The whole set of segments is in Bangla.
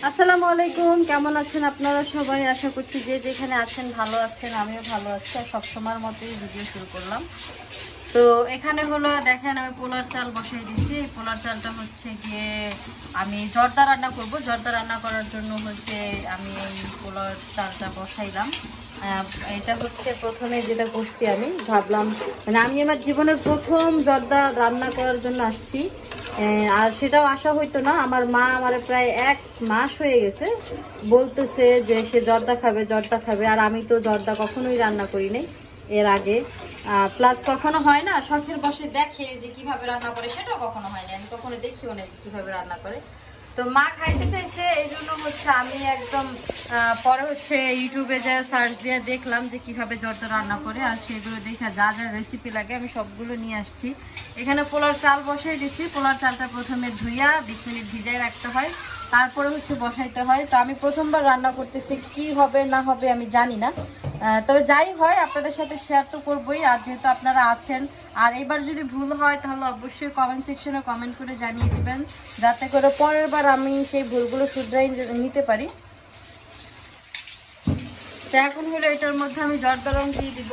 আসসালামু আলাইকুম, কেমন আছেন আপনারা সবাই? আশা করছি যে যেখানে আছেন ভালো আছেন, আমিও ভালো আছি। আর সবসময়ের মতোই ভিডিও শুরু করলাম। তো এখানে হলো দেখেন, আমি পোলার চাল বসাই দিচ্ছি। এই পোলার চালটা হচ্ছে গিয়ে আমি জর্দা রান্না করব। জর্দা রান্না করার জন্য হচ্ছে আমি এই পোলার চালটা বসাইলাম। এটা হচ্ছে প্রথমে যেটা করছি, আমি ভাবলাম মানে আমি আমার জীবনের প্রথম জর্দা রান্না করার জন্য আসছি। আর সেটাও আশা হইতো না। আমার মা আমার প্রায় 1 মাস হয়ে গেছে বলতেছে যে সে জর্দা খাবে, জর্দা খাবে। আর আমি তো জর্দা কখনোই রান্না করি নাই এর আগে। প্লাস কখনো হয় না শখের বসে দেখে যে কিভাবে রান্না করে, সেটাও কখনো হয়নি। আমি কখনো দেখিও না যে কিভাবে রান্না করে। তো মা খাইতে চাইছে, এই জন্য হচ্ছে আমি একদম পরে হচ্ছে ইউটিউবে যা সার্চ দিয়ে দেখলাম যে কিভাবে জর্দা রান্না করে। আর সেগুলো দেখে যা যা রেসিপি লাগে আমি সবগুলো নিয়ে আসছি। এখানে পোলার চাল বসাই দিচ্ছি। পোলার চালটা প্রথমে ধুইয়া 20 মিনিট ভিজায় রাখতে হয়, তারপরে হচ্ছে বসাইতে হয়। তো আমি প্রথমবার রান্না করতেছি, কি হবে না হবে আমি জানি না। তবে যাই হয় আপনাদের সাথে শেয়ার তো করবোই। আর যেহেতু আপনারা আছেন, আর এবার যদি ভুল হয় তাহলে অবশ্যই কমেন্ট সেকশনে কমেন্ট করে জানিয়ে দিবেন, যাতে করে পরের বার আমি সেই ভুলগুলো শুধরাই নিতে পারি। তো এখন হলো এটার মধ্যে আমি জর্দা রং দিয়ে দিব,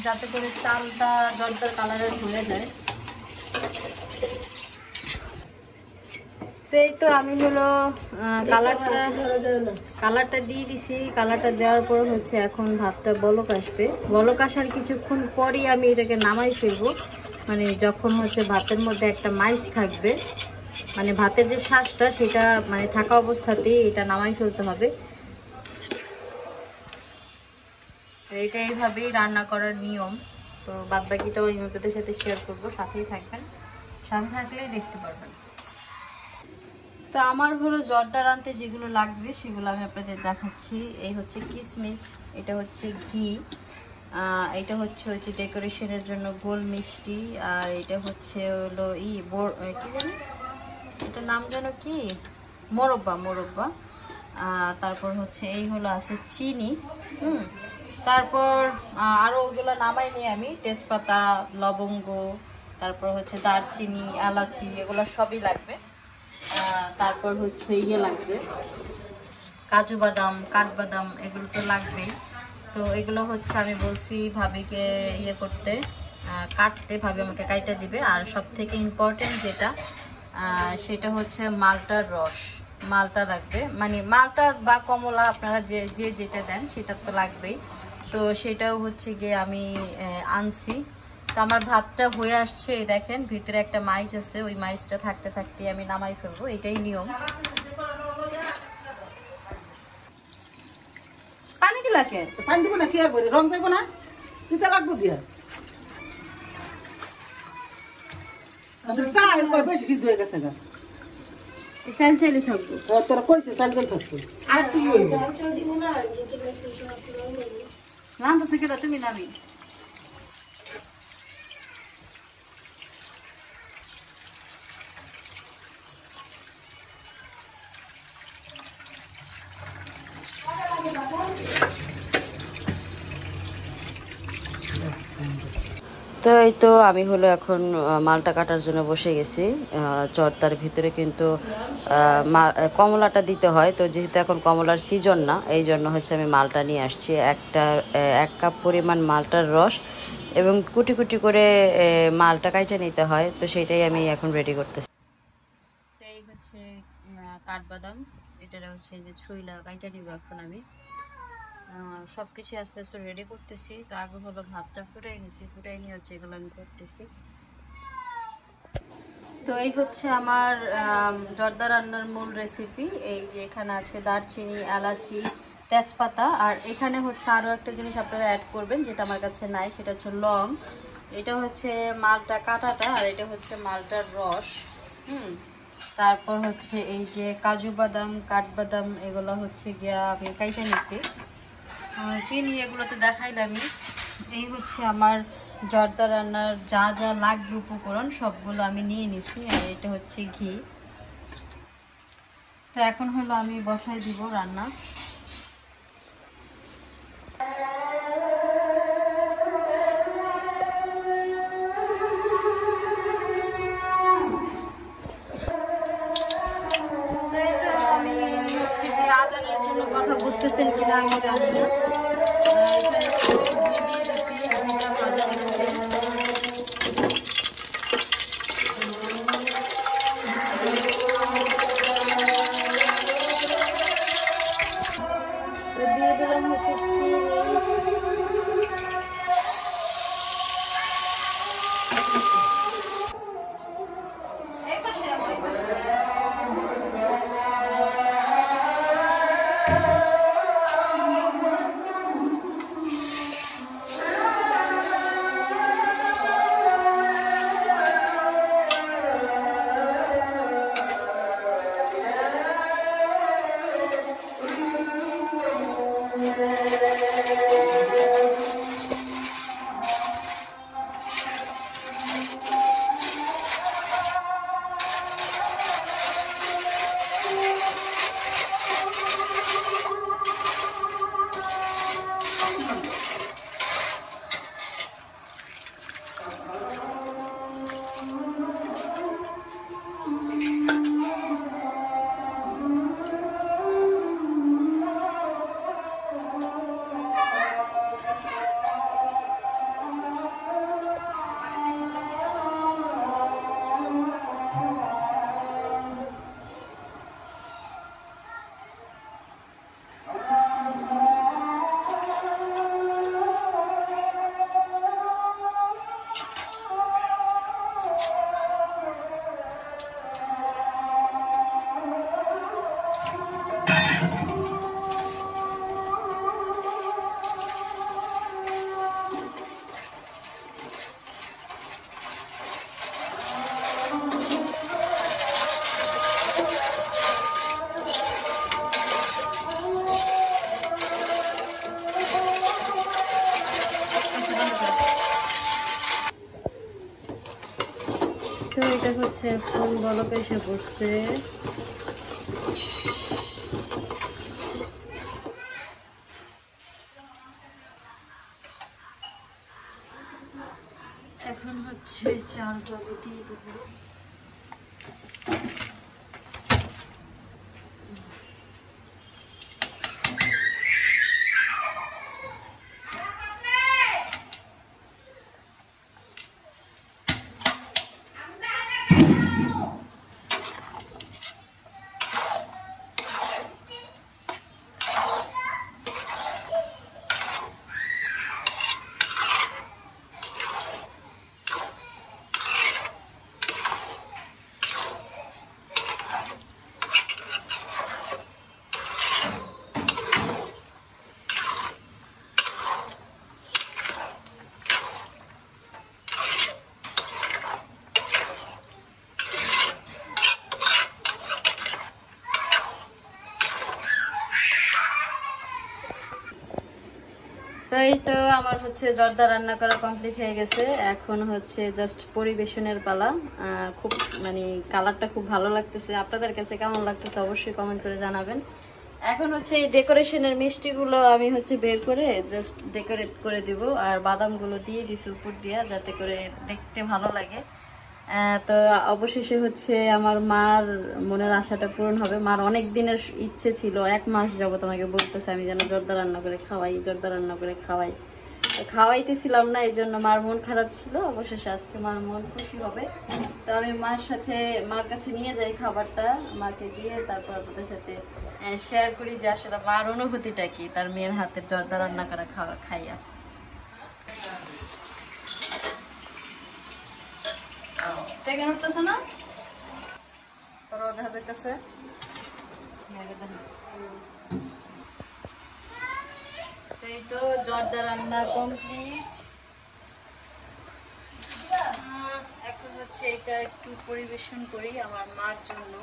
যাতে করে চালটা জর্দার কালারের হয়ে যায়। তো এই তো আমি হলো কালারটা দিয়ে দিছি। কালারটা দেওয়ার পর হচ্ছে এখন ভাতটা বলক আসবে। বলক আসার কিছুক্ষণ পরই আমি এটাকে নামাই ফেলবো। মানে যখন হচ্ছে ভাতের মধ্যে একটা মাইস থাকবে, মানে ভাতের যে শ্বাসটা সেটা মানে থাকা অবস্থাতেই এটা নামাই ফেলতে হবে। এটা এইভাবেই রান্না করার নিয়ম। তো বাদ বাকিটাও আমি আপনাদের সাথে শেয়ার করবো, সাথেই থাকবেন, সাথে থাকলেই দেখতে পারবেন। তো আমার হলো জর্দা রানতে যেগুলো লাগবে সেগুলো আমি আপনাদের দেখাচ্ছি। এই হচ্ছে কিশমিশ, এটা হচ্ছে ঘি, এটা হচ্ছে ডেকোরেশনের জন্য গোল মিষ্টি, আর এটা হচ্ছে হলো কি জানি এটার নাম যেন কি, মোরব্বা। তারপর হচ্ছে এই হলো আছে চিনি। তারপর আরও ওগুলো নামাই নিয়ে আমি তেজপাতা, লবঙ্গ, তারপর হচ্ছে দারচিনি, এলাচি, এগুলো সবই লাগবে। তারপর হচ্ছে লাগবে কাজু বাদাম, কাঠবাদাম, এগুলো তো লাগবেই। তো এগুলো হচ্ছে আমি বলছি ভাবিকে করতে, কাটতে। ভাবি আমাকে কাইটা দিবে। আর সব থেকে ইম্পর্টেন্ট যেটা, সেটা হচ্ছে মালটার রস। মালটা লাগবে, মানে মালটা বা কমলা আপনারা যে যেটা দেন সেটা তো লাগবেই। তো সেটাও হচ্ছে গিয়ে আমি আনছি। তো আমার ভাতটা হয়ে আসছে, দেখেন ভিতরে একটা মাইচ আছে, ওই মাইচটা থাকতে থাকতে আমি নামাই ফেলবো, এটাই নিয়ম। পানি দিলাকে পানি দিব না, কি আর বলি রং যাইব না, দিতে লাগবো দিয়া। চাল কয় বেশি সিদ্ধ হয়ে গেছে গা, চাল চালি থাকবো। তোরা কইছে চাল চাল থাকবো। আর কি হইব রান্না কেটা তুমি নামি। তো এই তো আমি হলো এখন মালটা কাটার জন্য বসে গেছি। জর্দার ভিতরে কিন্তু কমলাটা দিতে হয়। তো যেহেতু এখন কমলার সিজন না, এই জন্য হচ্ছে আমি মালটা নিয়ে আসছি। 1 কাপ পরিমাণ মালটার রস এবং কুটি কুটি করে মালটা কাইটা নিতে হয়। তো সেটাই আমি এখন রেডি করতেছি। তো এই হচ্ছে কাঠবাদাম, এটা হচ্ছে যে ছুইলা কাইটা দিব এখন আমি। সবকিছু আস্তে আস্তে রেডি করতেছি। তো আগে হলো ভাতটা ফুটাই নিয়ে হচ্ছে এগুলো আমি করতেছি। তো এই হচ্ছে আমার জর্দা রান্নার মূল রেসিপি। এই যে এখানে আছে দারচিনি, এলাচি, তেজপাতা, আর এখানে হচ্ছে আরও একটা জিনিস আপনারা অ্যাড করবেন যেটা আমার কাছে নাই, সেটা হচ্ছে লং। এটা হচ্ছে মালটা কাটাটা, আর এটা হচ্ছে মালটার রস। তারপর হচ্ছে এই যে কাজু বাদাম, কাঠবাদাম, এগুলো হচ্ছে গিয়া আমি কাইটা নিছি। চিনি এগুলো তো দেখাইলামই। এই হচ্ছে আমার জর্দা রান্নার যা যা লাগবে উপকরণ সবগুলো আমি নিয়ে নিছি। আর এটা হচ্ছে ঘি। তো এখন হলো আমি বসাই দিব রান্না। আমি সবাই আজানের জন্য কথা বুঝতেছেন কিনা আমি জানি না। এখানে দিয়ে দিচ্ছি, ঘিটা ভাজা হচ্ছে। দিয়ে দিলাম হচ্ছে চিনি, তো এটা হচ্ছে ফুল বলকে এসে পড়ছে। এখন হচ্ছে চালটা দিয়ে দেবো। তো এই তো আমার হচ্ছে জর্দা রান্না করা কমপ্লিট হয়ে গেছে। এখন হচ্ছে জাস্ট পরিবেশনের পালা। খুব মানে কালারটা খুব ভালো লাগতেছে। আপনাদের কাছে কেমন লাগতেছে অবশ্যই কমেন্ট করে জানাবেন। এখন হচ্ছে এই ডেকোরেশনের মিষ্টিগুলো আমি হচ্ছে বের করে জাস্ট ডেকোরেট করে দিব, আর বাদামগুলো দিয়ে দিছি উপর দিয়া যাতে করে দেখতে ভালো লাগে। তো অবশেষে হচ্ছে আমার মার মনের আশাটা পূরণ হবে। মার অনেক দিনের ইচ্ছে ছিল, 1 মাস যাবত আমাকে বলতেছে আমি যেন জর্দা রান্না করে খাওয়াই, জর্দা রান্না করে খাওয়াই। খাওয়াইতেছিলাম না, এই জন্য মার মন খারাপ ছিল। অবশেষে আজকে মার মন খুশি হবে। তো আমি মার সাথে মার কাছে নিয়ে যাই খাবারটা, মাকে দিয়ে তারপর আপনাদের সাথে শেয়ার করি যে আসলে মার অনুভূতিটা কি তার মেয়ের হাতের জর্দা রান্না করা খাইয়া। সেকেন্ড উঠতেছে না তোর দেখা যাইতেছে এই তো জর্দা রান্না কমপ্লিট। এখন হচ্ছে এটা একটু পরিবেশন করি আমার মার জন্য।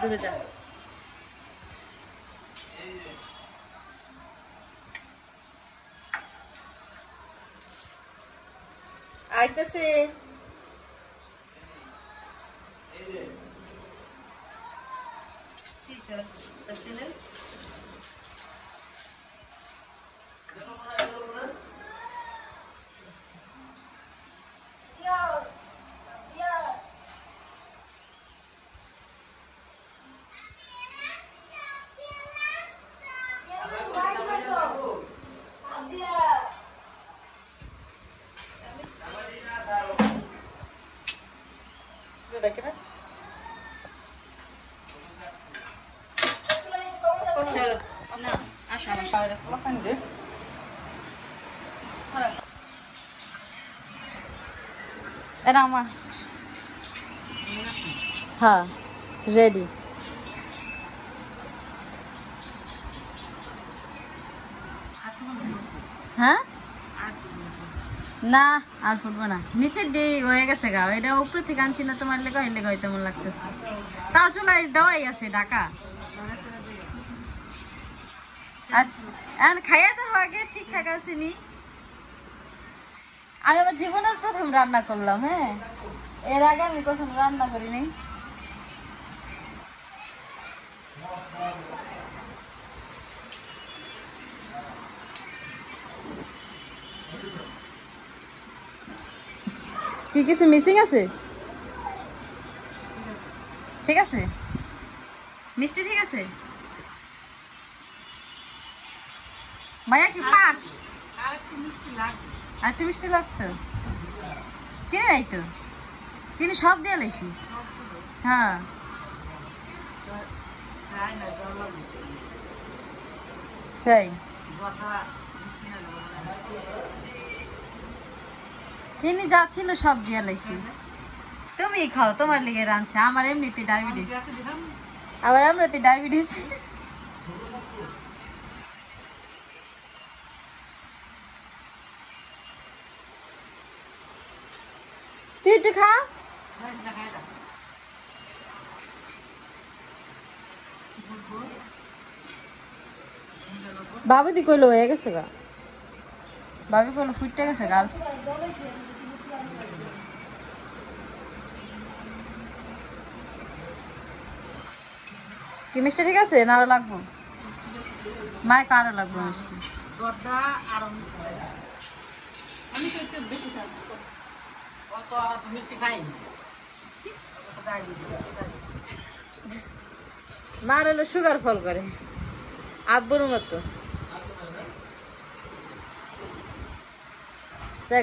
দূরে যা। আইতেছে চলো না আসো এরা আমার হ্যাঁ রেডি হ্যাঁ না আর ফুটবো না নিচের দিয়ে হয়ে গেছে গা এটা উপরে থেকে আনছি না তোমার লেগে এর লেগে তেমন লাগতেছে তাও চুলাই দেওয়াই আছে ঢাকা আচ্ছা এখন খাইয়া তো আগে ঠিকঠাক আসেনি আমি আমার জীবনের প্রথম রান্না করলাম হ্যাঁ এর আগে আমি কখনো রান্না করিনি কি কিছু মিসিং আছে ঠিক আছে মিষ্টি ঠিক আছে মায়া কি পাস আর একটু মিষ্টি লাগতো চিনি নাই তো চিনি সব দিয়ে লাইছি হ্যাঁ তাই চিনি যা ছিল সব দিয়ে লাইছি তুমি খাও তোমার লিগে রাঁধছে আমার এমনিতে ডায়াবেটিস আবার এমনিতে ডায়াবেটিস তুই একটু খা বাবুদি কইলো হয়ে গেছে গা বাবু কইলো ফুটতে গেছে গা কি মিষ্টি ঠিক আছে না আরো লাগবো মায় কারো লাগবো মিষ্টি মার হলো সুগার ফল করে আব্বুর মতো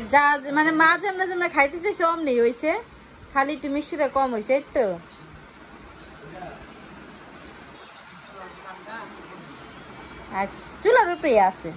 যা মানে মা যেমন যেমন খাইতে চাইছে অমনি হয়েছে খালি একটু মিষ্টিটা কম হয়েছে এই তো আচ্ছা চুলার উপরে আছে